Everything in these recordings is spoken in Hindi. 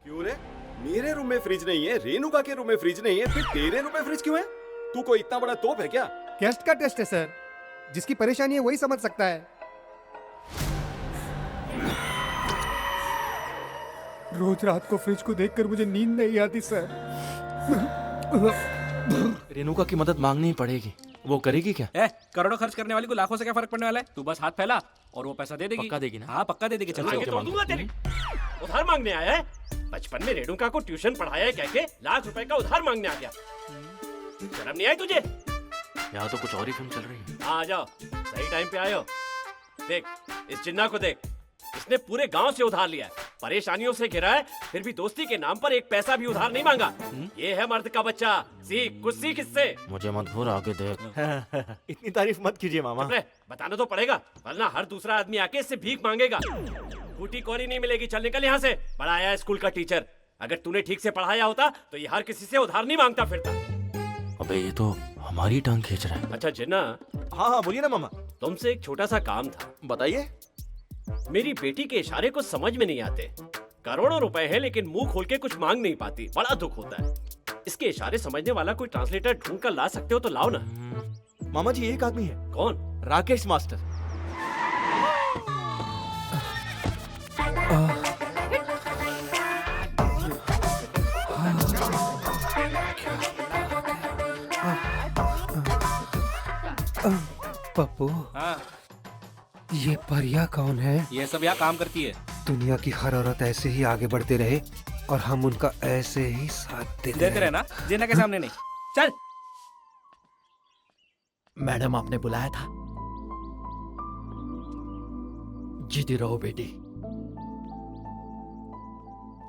क्यों रे? मेरे रूम में फ्रिज नहीं है, रेणुका के रूम में फ्रिज नहीं है, फिर तेरे रूम में फ्रिज क्यों है? तू कोई इतना बड़ा तोप है क्या? गेस्ट का टेस्ट है सर, जिसकी परेशानी है वही समझ सकता है। रोज रात को फ्रिज को देखकर मुझे नींद नहीं आती सर। रेणुका की मदद मांगनी ही पड़ेगी। वो करेगी क्या? करोड़ों खर्च करने वाली को लाखों से क्या फर्क पड़ने वाला है? तू बस हाथ फैला और वो पैसा दे देगी। पक्का देगी ना? हाँ पक्का दे देगी। चल आगे आगे तो दूंगा तेरी। उधार मांगने आया है? बचपन में रेणुका को ट्यूशन पढ़ाया है कह के ₹1,00,000 का उधार मांगने आ गया। शर्म नहीं आई तुझे? यहाँ तो कुछ और ही फिल्म चल रही है। आ जाओ, सही टाइम पे आए हो। देख इस जिन्ना को देख, इसने पूरे गांव से उधार लिया है, परेशानियों से घिरा है, फिर भी दोस्ती के नाम पर एक पैसा भी उधार नहीं मांगा। ये है मर्द का बच्चा। सीख, कुछ सीख इससे। मुझे मत घूर, आगे देख। इतनी तारीफ मत कीजिए मामा। अरे बताना तो पड़ेगा, वरना हर दूसरा आदमी आके इससे भीख मांगेगा। बूटी कौड़ी नहीं मिलेगी। चल निकल यहाँ से। बड़ा आया है स्कूल का टीचर। अगर तूने ठीक से पढ़ाया होता तो ये हर किसी से उधार नहीं मांगता फिरता। अबे ये तो हमारी टांग खींच रहा है। अच्छा जिन्ना, हाँ हाँ बोलिए ना मामा। तुमसे एक छोटा सा काम था। बताइए। मेरी बेटी के इशारे कुछ समझ में नहीं आते। करोड़ों रुपए है लेकिन मुंह खोल के कुछ मांग नहीं पाती। बड़ा दुख होता है। इसके इशारे समझने वाला कोई ट्रांसलेटर ढूंढ कर ला सकते हो तो लाओ ना। मामा जी एक आदमी है। कौन? राकेश मास्टर। पप्पू, हाँ ये परिया कौन है? ये सब यहाँ काम करती है। दुनिया की हर औरत ऐसे ही आगे बढ़ते रहे और हम उनका ऐसे ही साथ देते देते रहे ना, जिन्ना के सामने नहीं। चल। मैडम आपने बुलाया था। जीती रहो बेटी।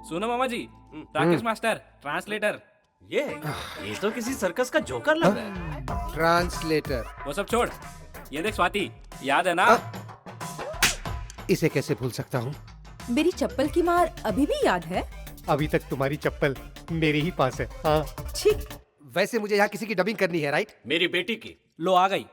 सुनो मामा जी, राकेश मास्टर ट्रांसलेटर। ये तो किसी सर्कस का जोकर लग रहा है। ट्रांसलेटर। वो सब छोड़, ये देख स्वाति, याद है ना? इसे कैसे भूल सकता हूँ? मेरी चप्पल की मार अभी भी याद है? अभी तक तुम्हारी चप्पल मेरे ही पास है। हाँ। ठीक। वैसे मुझे यहाँ किसी की डबिंग करनी है, राइट? मेरी बेटी की। लो आ गई।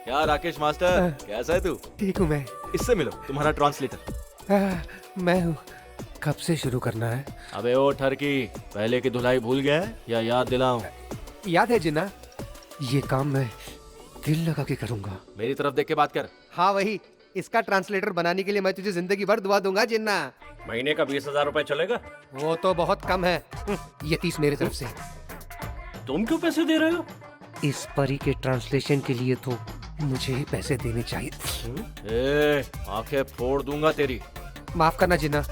क्या राकेश मास्टर, कैसा है तू? ठीक हूँ मैं। इससे मिलो, तुम्हारा ट्रांसलेटर। मैं हूँ। कब से शुरू करना है? अबे ओ ठरकी, पहले की धुलाई भूल गया है या याद दिलाऊं? याद है जिन्ना, ये काम मैं दिल लगा के करूंगा। मेरी तरफ देख के बात कर। हाँ वही, इसका ट्रांसलेटर बनाने के लिए मैं तुझे जिंदगी भर दुआ दूंगा जिन्ना। महीने का 20,000 रुपए चलेगा? वो तो बहुत कम है। ये 30 मेरे तरफ से। तुम क्यों पैसे दे रहे हो? इस परी के ट्रांसलेशन के लिए तो मुझे ही पैसे देने चाहिए। ए, आंखें फोड़ दूंगा तेरी। माफ करना जिन्ना,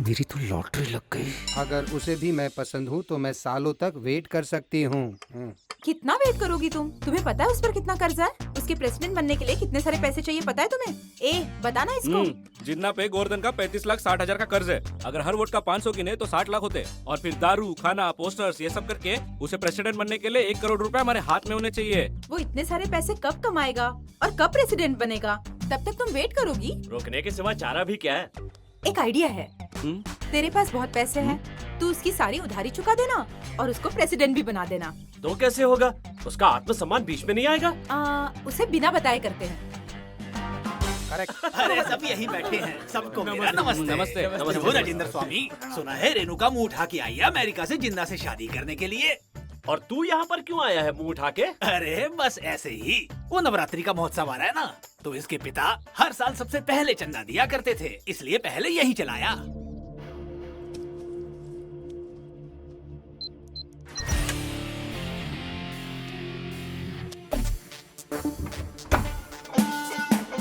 मेरी तो लॉटरी लग गई। अगर उसे भी मैं पसंद हूँ तो मैं सालों तक वेट कर सकती हूँ। कितना वेट करोगी तुम? तुम्हें पता है उस पर कितना कर्जा है? उसके प्रेसिडेंट बनने के लिए कितने सारे पैसे चाहिए पता है तुम्हें? बताना इसको। जिन्ना पे गोवर्धन का 35,60,000 का कर्ज है। अगर हर वोट का 500 गिने तो 60 लाख होते। और फिर दारू, खाना, पोस्टर्स ये सब करके उसे प्रेसिडेंट बनने के लिए 1 करोड़ रुपए हमारे हाथ में होने चाहिए। वो इतने सारे पैसे कब कमाएगा और कब प्रेसिडेंट बनेगा? तब तक तुम वेट करोगी? रोकने के सिवा चारा भी क्या है? एक आइडिया है। तेरे पास बहुत पैसे हैं, तू उसकी सारी उधारी चुका देना और उसको प्रेसिडेंट भी बना देना। तो कैसे होगा? उसका आत्मसम्मान बीच में नहीं आएगा? उसे बिना बताए करते हैं। अरे सब यही बैठे हैं। सबको मेरा नमस्ते। नमस्ते। वो राजेंद्र स्वामी, सुना है रेणुका मुंह उठा के आई है अमेरिका से जिन्ना से शादी करने के लिए। और तू यहाँ पर क्यों आया है मुंह उठा के? अरे बस ऐसे ही। वो नवरात्रि का महोत्सव आ रहा है ना, तो इसके पिता हर साल सबसे पहले चंदा दिया करते थे, इसलिए पहले यही चलाया।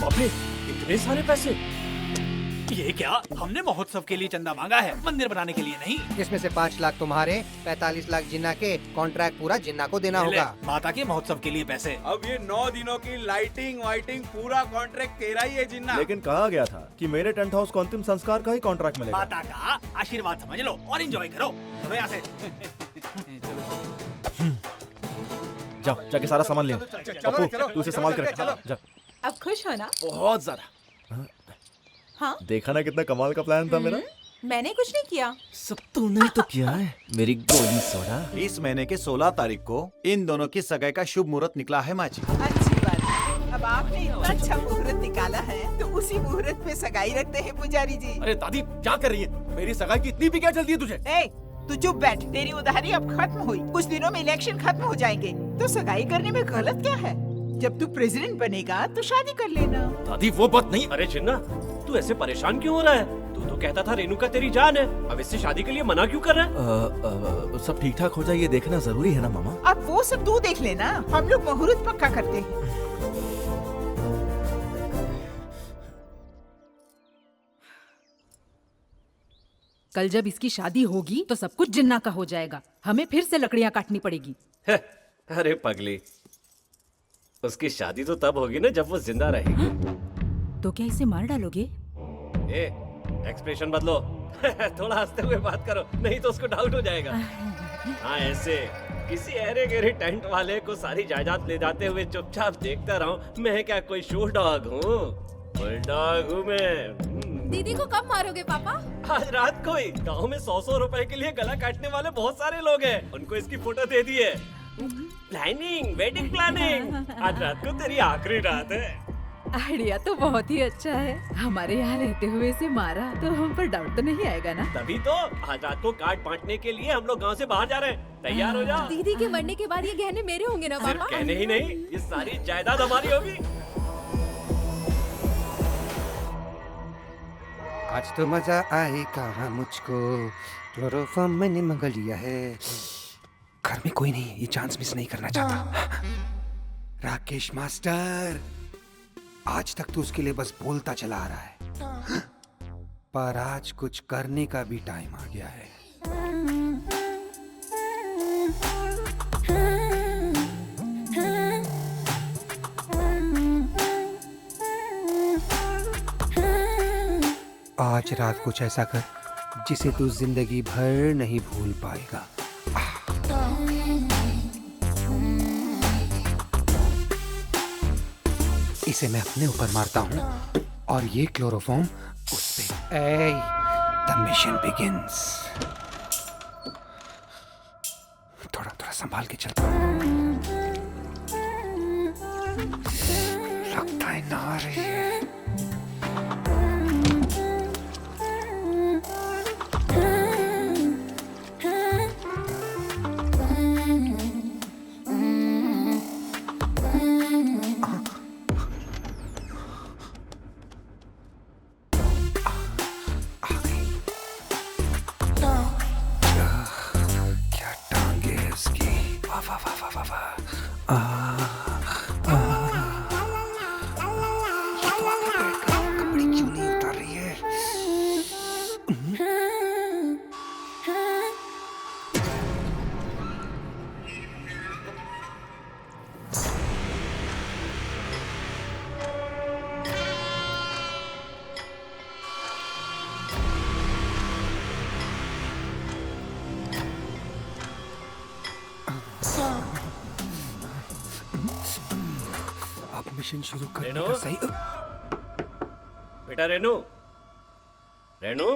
अबे इतने सारे पैसे! ये क्या, हमने महोत्सव के लिए चंदा मांगा है, मंदिर बनाने के लिए नहीं। इसमें से 5 लाख तुम्हारे, 45 लाख जिन्ना के। कॉन्ट्रैक्ट पूरा जिन्ना को देना होगा। माता के महोत्सव के लिए पैसे। अब ये 9 दिनों की लाइटिंग वाइटिंग पूरा कॉन्ट्रैक्ट तेरा ही है जिन्ना। लेकिन कहा गया था कि मेरे टेंट हाउस को अंतिम संस्कार का ही कॉन्ट्रैक्ट मिलेगा। माता का आशीर्वाद समझ लो और एंजॉय करो। चलो यहाँ से। जाओ जाके सारा सामान ले। पप्पू तू उसे संभाल कर रख। जा। अब खुश हो ना? बहुत ज्यादा। हाँ? देखा ना कितना कमाल का प्लान था मेरा। मैंने कुछ नहीं किया। सब तूने तो किया है, मेरी गोली सोडा। इस महीने के 16 तारीख को इन दोनों की सगाई का शुभ मुहूर्त निकला है माँ जी। अच्छी बात। अब अब आपने इतना अच्छा मुहूर्त निकाला है तो उसी मुहूर्त पे सगाई रखते हैं पुजारी जी। अरे दादी क्या कर रही है? मेरी सगाई की इतनी भी क्या जल्दी है तुझे? ए, तू चुप बैठ। तेरी उधारी अब खत्म हुई, कुछ दिनों में इलेक्शन खत्म हो जाएंगे, तो सगाई करने में गलत क्या है? जब तू प्रेसिडेंट बनेगा तो शादी कर लेना। दादी वो बात नहीं। अरे जिन्ना, तू ऐसे परेशान क्यों हो रहा है? तू तो कहता था रेणुका तेरी जान है, अब इससे शादी के लिए मना क्यों कर रहा है? सब ठीक ठाक हो जाए ये देखना जरूरी है ना मामा? अब वो सब तू देख लेना, हम लोग मुहूर्त पक्का करते हैं। कल जब इसकी शादी होगी तो सब कुछ जिन्ना का हो जाएगा, हमें फिर से लकड़ियां काटनी पड़ेगी। अरे पगली, उसकी शादी तो तब होगी ना जब वो जिंदा रहेगी। तो क्या इसे मार डालोगे? ए, एक्सप्रेशन बदलो। थोड़ा हंसते हुए बात करो, नहीं तो उसको डाउट हो जाएगा। हाँ, ऐसे किसी अरे गहरे टेंट वाले को सारी जायदाद ले जाते हुए चुपचाप देखता रहूं। मैं क्या कोई शो डॉग हूँ? बुलडॉग हूँ मैं। दीदी को कब मारोगे पापा? आज रात को ही। गाँव में 100-100 रुपए के लिए गला काटने वाले बहुत सारे लोग हैं, उनको इसकी फोटो दे दी है। Planning, wedding planning. आज रात को तेरी आखिरी रात है। आइडिया तो बहुत ही अच्छा है। हमारे यहाँ रहते हुए इसे मारा तो हम पर डाउट तो नहीं आएगा ना? तभी तो आज रात को कार्ड बांटने के लिए हम लोग गांव से बाहर जा रहे हैं। तैयार हो जाओ। दीदी के मरने के बाद ये गहने मेरे होंगे ना सिर्फ पापा? कहने ही नहीं, ये सारी जायदाद हमारी होगी। आज तो मजा आएगा मुझको, क्लोरोफॉर्म मैंने मंगा लिया है। घर में कोई नहीं, ये चांस मिस नहीं करना चाहता। राकेश मास्टर, आज तक तो उसके लिए बस बोलता चला आ रहा है, पर आज कुछ करने का भी टाइम आ गया है। आज रात कुछ ऐसा कर जिसे तू जिंदगी भर नहीं भूल पाएगा। इसे मैं अपने ऊपर मारता हूँ और ये क्लोरोफॉर्म उस पे। The mission begins. थोड़ा थोड़ा संभाल के चलता हूँ। लगता है ना आ रही है। मिशन शुरू करने का सही। बेटा रेनू, रेनू,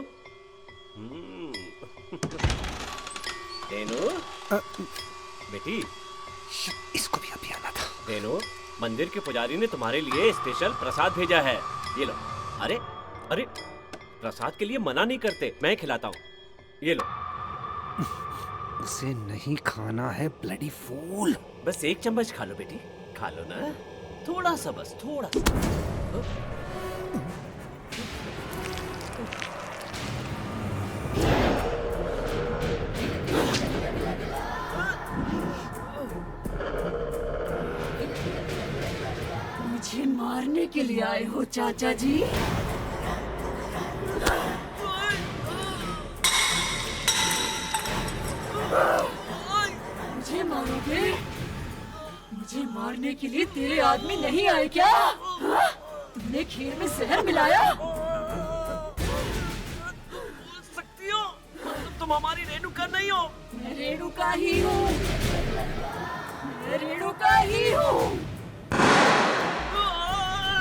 रेनू, बेटी, इसको भी अभी आना था। रेनू, मंदिर के पुजारी ने तुम्हारे लिए स्पेशल प्रसाद भेजा है, ये लो। अरे अरे, प्रसाद के लिए मना नहीं करते, मैं खिलाता हूँ, ये लो। उसे नहीं खाना है ब्लडी फूल। बस एक चम्मच खा लो बेटी, खा लो ना, थोड़ा सा, बस थोड़ा सा। मुझे मारने के लिए आए हो चाचा जी? मुझे मारोगे? मुझे मारने के लिए तेरे आदमी नहीं आए क्या? तुमने खीर में जहर मिलाया? सकती हो, तुम हमारी रेणुका नहीं हो। मैं रेणुका ही हूँ, मैं रेणुका ही हूँ,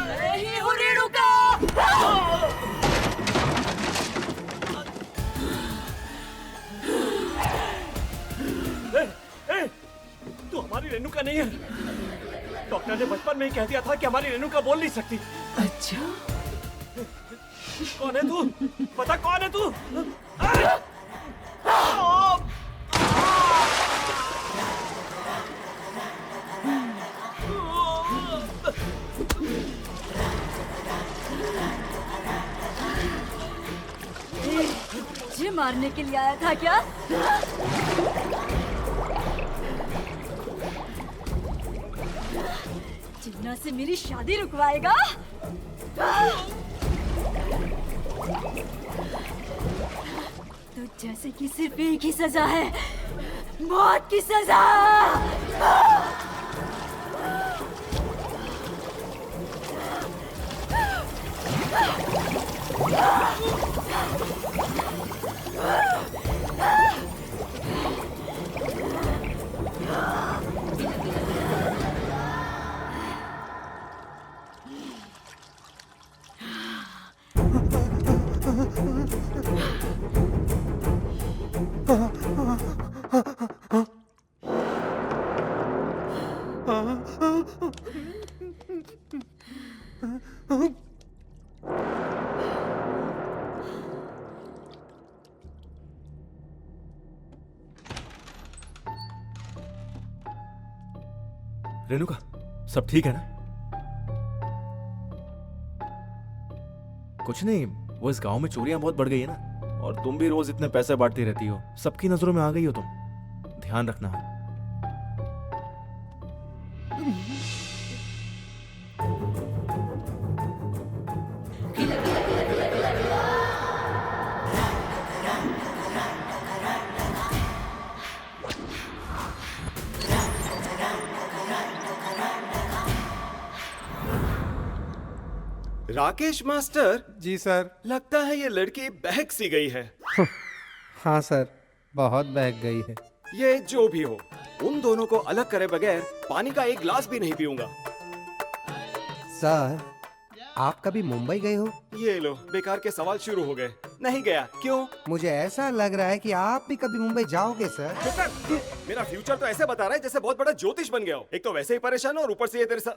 मैं ही हूँ रेणुका। तू हमारी रेणुका नहीं है। डॉक्टर ने बचपन में में ही कह दिया था कि हमारी रेणुका बोल नहीं सकती। अच्छा, कौन है तू? पता कौन है तू? मुझे मारने के लिए आया था क्या? जिन्ना से मेरी शादी रुकवाएगा? तो जैसे कि सिर्फ एक ही सजा है, मौत की सजा। रेणुका, सब ठीक है ना? कुछ नहीं, वो इस गांव में चोरियां बहुत बढ़ गई है ना, और तुम भी रोज इतने पैसे बांटती रहती हो, सबकी नजरों में आ गई हो तुम। ध्यान रखना। राकेश मास्टर, जी सर। लगता है ये लड़की बहक सी गई है। हाँ सर, बहुत बहक गई है। ये जो भी हो, उन दोनों को अलग करे बगैर पानी का एक गिलास भी नहीं पीऊंगा। सर, आप कभी मुंबई गए हो? ये लो, बेकार के सवाल शुरू हो गए। नहीं गया। क्यों? मुझे ऐसा लग रहा है कि आप भी कभी मुंबई जाओगे सर। चुप कर। मेरा फ्यूचर तो ऐसे बता रहा है जैसे बहुत बड़ा ज्योतिष बन गया हो। एक तो वैसे ही परेशान हो और ऊपर से ये तेरे साथ।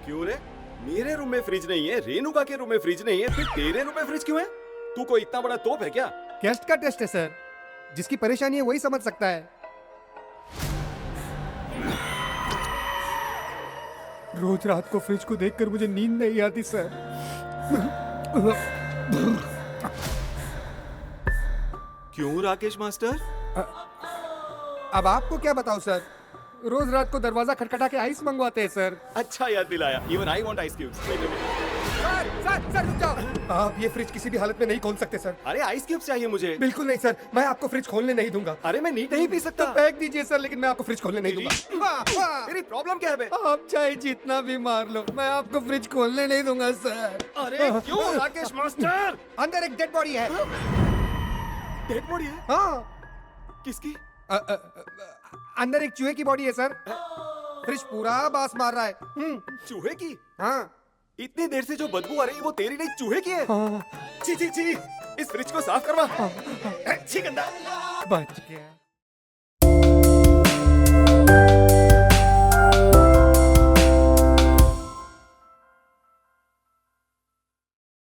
क्यों रे? मेरे रूम में फ्रिज नहीं है, रेणुका के रूम में फ्रिज नहीं है, फिर तेरे रूम में फ्रिज क्यों है? तू कोई इतना बड़ा तोप है क्या? गेस्ट का टेस्ट है सर, जिसकी परेशानी है वही समझ सकता है। रोज रात को फ्रिज को देखकर मुझे नींद नहीं आती सर। क्यों राकेश मास्टर? अब आपको क्या बताऊं सर, रोज रात को दरवाजा खटखटा के आइस मंगवाते हैं सर। अच्छा याद दिलाया। Even I want ice cubes. Sir रुक जाओ। आप ये फ्रिज किसी भी हालत में नहीं खोल सकते सर। अरे आइस क्यूब्स चाहिए मुझे। बिल्कुल नहीं सर, मैं आपको फ्रिज खोलने नहीं दूंगा। अरे मैं नीट नहीं पी सकता। तो फेंक दीजिए सर, लेकिन मैं आपको फ्रिज खोलने नहीं दूंगा। तेरी प्रॉब्लम क्या है बे? आप चाहे जितना भी मार लो, मैं आपको फ्रिज खोलने नहीं दूंगा सर। अरे क्यों राकेश मास्टर? अंदर एक डेड बॉडी है। डेड बॉडी है? हाँ। किसकी? अंदर एक चूहे की बॉडी है सर। फ्रिज पूरा बास मार रहा है। चूहे की? हाँ। इतनी देर से जो बदबू आ रही है वो तेरी नहीं चूहे की है? हाँ। छी छी छी, इस फ्रिज को साफ करवा। छी गंदा। बच गया।